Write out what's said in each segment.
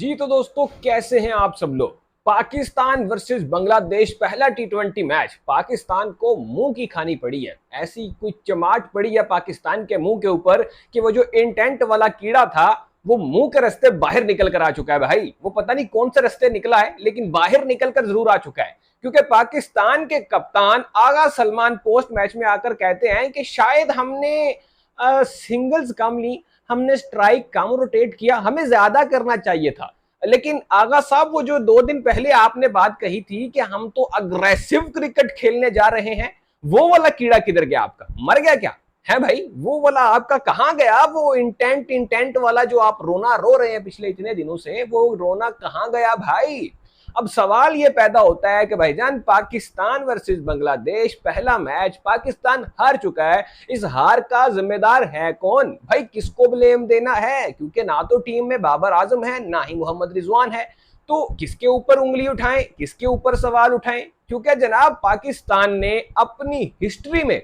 जी तो दोस्तों, कैसे हैं आप सब लोग। पाकिस्तान वर्सेस बांग्लादेश पहला टी20 मैच पाकिस्तान को मुंह की खानी पड़ी है। ऐसी कोई चमाट पड़ी है पाकिस्तान के मुंह के ऊपर कि वो जो इंटेंट वाला कीड़ा था वो मुंह के रास्ते बाहर निकल कर आ चुका है। भाई वो पता नहीं कौन से रास्ते निकला है, लेकिन बाहर निकल कर जरूर आ चुका है। क्योंकि पाकिस्तान के कप्तान आगा सलमान पोस्ट मैच में आकर कहते हैं कि शायद हमने सिंगल्स कम ली, हमने स्ट्राइक कम रोटेट किया, हमें ज्यादा करना चाहिए था। लेकिन आगा साहब, वो जो 2 दिन पहले आपने बात कही थी कि हम तो अग्रेसिव क्रिकेट खेलने जा रहे हैं, वो वाला कीड़ा किधर गया आपका? मर गया क्या है भाई? वो वाला आपका कहां गया? वो इंटेंट वाला जो आप रोना रो रहे हैं पिछले इतने दिनों से, वो रोना कहां गया भाई? अब सवाल ये पैदा होता है कि भाईजान, पाकिस्तान वर्सेस बांग्लादेश पहला मैच पाकिस्तान हार चुका है। इस हार का जिम्मेदार है कौन भाई? किसको ब्लेम देना है? क्योंकि ना तो टीम में बाबर आजम है, ना ही मोहम्मद रिजवान है। तो किसके ऊपर उंगली उठाएं, किसके ऊपर सवाल उठाएं? क्योंकि जनाब, पाकिस्तान ने अपनी हिस्ट्री में,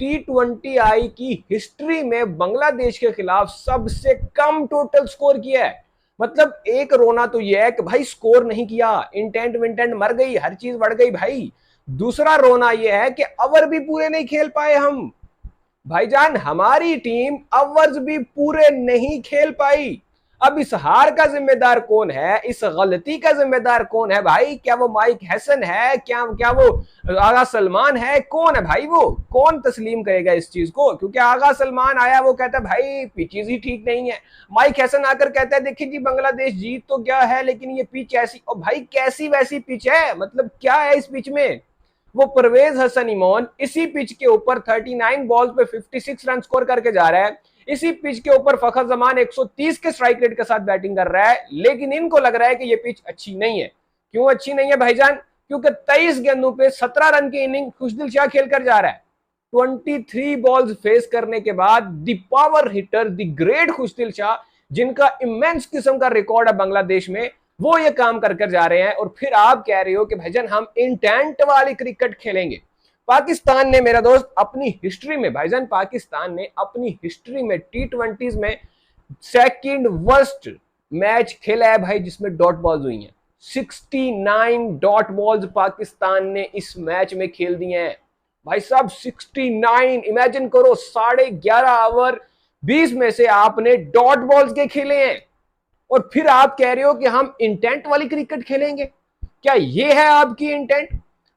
T20I की हिस्ट्री में बांग्लादेश के खिलाफ सबसे कम टोटल स्कोर किया है। मतलब एक रोना तो यह है कि भाई स्कोर नहीं किया, इंटेंट विंटेंट मर गई, हर चीज बढ़ गई भाई। दूसरा रोना यह है कि ओवर भी पूरे नहीं खेल पाए हम। भाईजान, हमारी टीम ओवर्स भी पूरे नहीं खेल पाई। अब इस हार का जिम्मेदार कौन है? इस गलती का जिम्मेदार कौन है भाई? क्या वो माइक हैसन है? क्या क्या वो आगा सलमान है? कौन है भाई? वो कौन तस्लीम करेगा इस चीज को? क्योंकि आगा सलमान आया, वो कहता है भाई पिचेस ही ठीक नहीं है। माइक हैसन आकर कहता है देखिए जी, बांग्लादेश जीत तो क्या है, लेकिन ये पिच ऐसी। और भाई कैसी वैसी पिच है? मतलब क्या है इस पिच में? वो परवेज हसन इमोन इसी पिच के ऊपर 39 बॉल्स पे 56 रन स्कोर करके जा रहा है। इसी पिच के ऊपर फखर जमान 130 के स्ट्राइक रेट के साथ बैटिंग कर रहा है, लेकिन इनको लग रहा है कि ये पिच अच्छी नहीं है। क्यों अच्छी नहीं है भाईजान? क्योंकि 23 गेंदों पे 17 रन की इनिंग खुशदिल शाह खेलकर जा रहा है। 23 बॉल्स फेस करने के बाद the power hitter, the great Khushdil Shah, जिनका इमेंस किस्म का रिकॉर्ड है बांग्लादेश में, वो ये काम कर कर जा रहे हैं। और फिर आप कह रहे हो कि भाईजान हम इंटेंट वाली क्रिकेट खेलेंगे। पाकिस्तान ने, मेरा दोस्त, अपनी हिस्ट्री में, भाईजान पाकिस्तान ने अपनी हिस्ट्री में T20s में सेकंड वर्स्ट मैच खेला है भाई, जिसमें डॉट बॉल्स हुई हैं। 69 डॉट बॉल्स पाकिस्तान ने इस मैच में खेल दिए हैं भाई साहब। 69, इमेजिन करो, 11.5 ओवर 20 में से आपने डॉट बॉल्स के खेले हैं। और फिर आप कह रहे हो कि हम इंटेंट वाली क्रिकेट खेलेंगे। क्या ये है आपकी इंटेंट?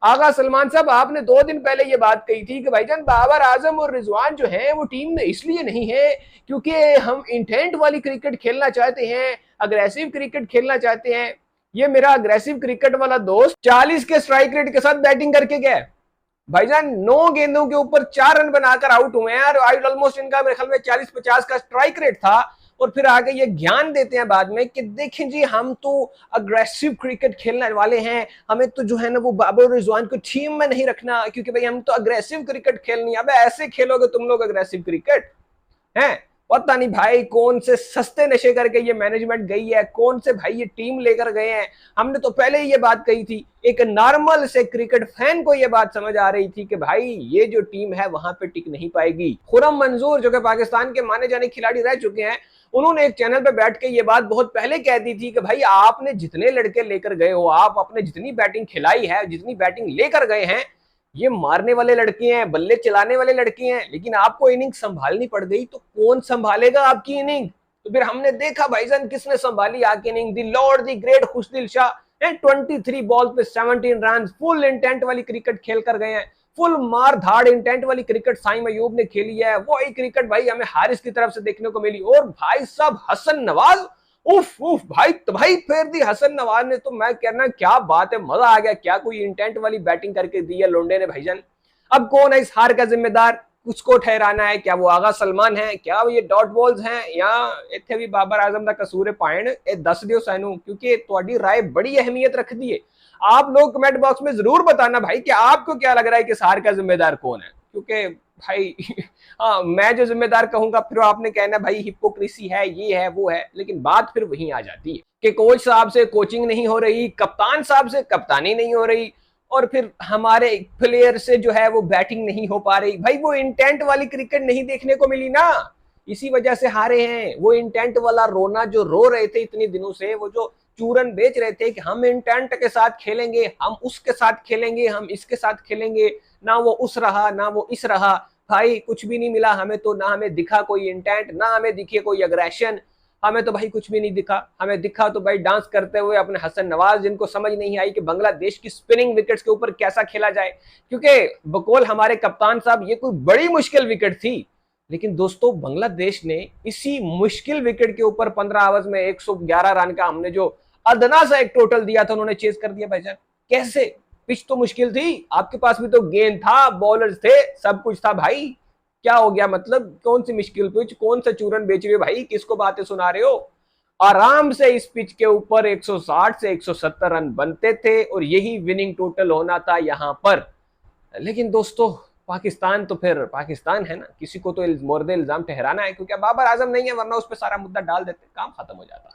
आगा सलमान साहब, आपने 2 दिन पहले ये बात कही थी कि भाईजान बाबर आजम और रिजवान जो हैं वो टीम में इसलिए नहीं है क्योंकि हम इंटेंट वाली क्रिकेट खेलना चाहते हैं, अग्रेसिव क्रिकेट खेलना चाहते हैं। ये मेरा अग्रेसिव क्रिकेट वाला दोस्त 40 के स्ट्राइक रेट के साथ बैटिंग करके गया भाईजान। 9 गेंदों के ऊपर 4 रन बनाकर आउट हुए हैं, और ऑलमोस्ट इनका मेरे ख्याल में 40-50 का स्ट्राइक रेट था। और फिर आगे ये ज्ञान देते हैं बाद में कि देखें जी, हम तो अग्रेसिव क्रिकेट खेलने वाले हैं, हमें तो जो है ना वो बाबर रिजवान को टीम में नहीं रखना, क्योंकि भाई हम तो अग्रेसिव क्रिकेट खेलनी है। अब ऐसे खेलोगे तुम लोग अग्रेसिव क्रिकेट हैं? पता नहीं भाई कौन से सस्ते नशे करके ये मैनेजमेंट गई है, कौन से भाई ये टीम लेकर गए हैं। हमने तो पहले ही ये बात कही थी, एक नॉर्मल से क्रिकेट फैन को ये बात समझ आ रही थी कि भाई ये जो टीम है वहां पे टिक नहीं पाएगी। खुरम मंजूर, जो कि पाकिस्तान के माने जाने खिलाड़ी रह चुके हैं, उन्होंने एक चैनल पे बैठ के ये बात बहुत पहले कह दी थी कि भाई आपने जितने लड़के लेकर गए हो, आप अपने जितनी बैटिंग खिलाई है, जितनी बैटिंग लेकर गए हैं, ये मारने वाले लड़के हैं, बल्ले चलाने वाले लड़के हैं, लेकिन आपको इनिंग संभालनी पड़ गई तो कौन संभालेगा आपकी इनिंग? तो फिर हमने देखा भाईजान किसने संभाली आके inning. The Lord, the great Khushdil Shah, 23 ball पे 17 रन, फुल इंटेंट वाली क्रिकेट खेल कर गए हैं। फुल मार धाड़ इंटेंट वाली क्रिकेट साइम अयूब ने खेली है। वही क्रिकेट भाई हमें हारिस की तरफ से देखने को मिली। और भाई साहब हसन नवाज, उफ उफ भाई, तो भाई फिर दी हसन नवाज ने, तो मैं कहना क्या बात है, मजा आ गया। क्या कोई इंटेंट वाली बैटिंग करके दी है लोंडे ने भाईजान। अब कौन है इस हार का जिम्मेदार? उसको ठहराना है। क्या वो आगा सलमान है? क्या वो ये डॉट बॉल्स हैं? या इतने भी बाबर आजम का कसूर है पाइण? ए दस दियो सानू, क्योंकि तुम्हारी राय बड़ी अहमियत रखती है। आप लोग कमेंट बॉक्स में जरूर बताना भाई कि आपको क्या लग रहा है कि इस हार का जिम्मेदार कौन है। क्योंकि भाई हाँ, मैं जो जिम्मेदार कहूंगा फिर आपने कहना भाई हिपोक्रेसी है, ये है वो है, लेकिन बात फिर वहीं आ जाती है कि कोच साहब से कोचिंग नहीं हो रही, कप्तान साहब से कप्तानी नहीं हो रही, और फिर हमारे प्लेयर से जो है वो बैटिंग नहीं हो पा रही। भाई वो इंटेंट वाली क्रिकेट नहीं देखने को मिली ना, इसी वजह से हारे हैं। वो इंटेंट वाला रोना जो रो रहे थे इतने दिनों से, वो जो चूरन बेच रहे थे कि हम इंटेंट के साथ खेलेंगे, हम उसके साथ खेलेंगे, हम इसके साथ खेलेंगे, ना वो उस रहा ना वो इस रहा। भाई कुछ भी नहीं मिला हमें तो, ना हमें दिखा कोई इंटेंट, ना हमें दिखी कोई अग्रेशन, हमें तो भाई कुछ भी नहीं दिखा। हमें दिखा तो भाई डांस करते हुए अपने हसन नवाज, जिनको समझ नहीं आई कि बांग्लादेश की स्पिनिंग विकेट्स के ऊपर कैसा खेला जाए, क्योंकि बकौल हमारे कप्तान साहब ये कोई बड़ी मुश्किल विकेट थी। लेकिन दोस्तों बांग्लादेश ने इसी मुश्किल विकेट के ऊपर 15 ओवर्स में 111 रन का हमने जो अदना सा एक टोटल दिया था, उन्होंने चेज कर दिया भाईजान। कैसे? पिच तो मुश्किल थी, आपके पास भी तो गेंद था, बॉलर्स थे, सब कुछ था भाई। क्या हो गया? मतलब कौन सी मुश्किल पिच, कौन सा चूरन बेच रहे हो भाई, किसको बातें सुना रहे हो? आराम से इस पिच के ऊपर 160 से 170 रन बनते थे और यही विनिंग टोटल होना था यहां पर। लेकिन दोस्तों पाकिस्तान तो फिर पाकिस्तान है ना, किसी को तो मुर्दे इल्जाम ठहराना है, क्योंकि बाबर आजम नहीं है, वरना उस पर सारा मुद्दा डाल देते, काम खत्म हो जाता।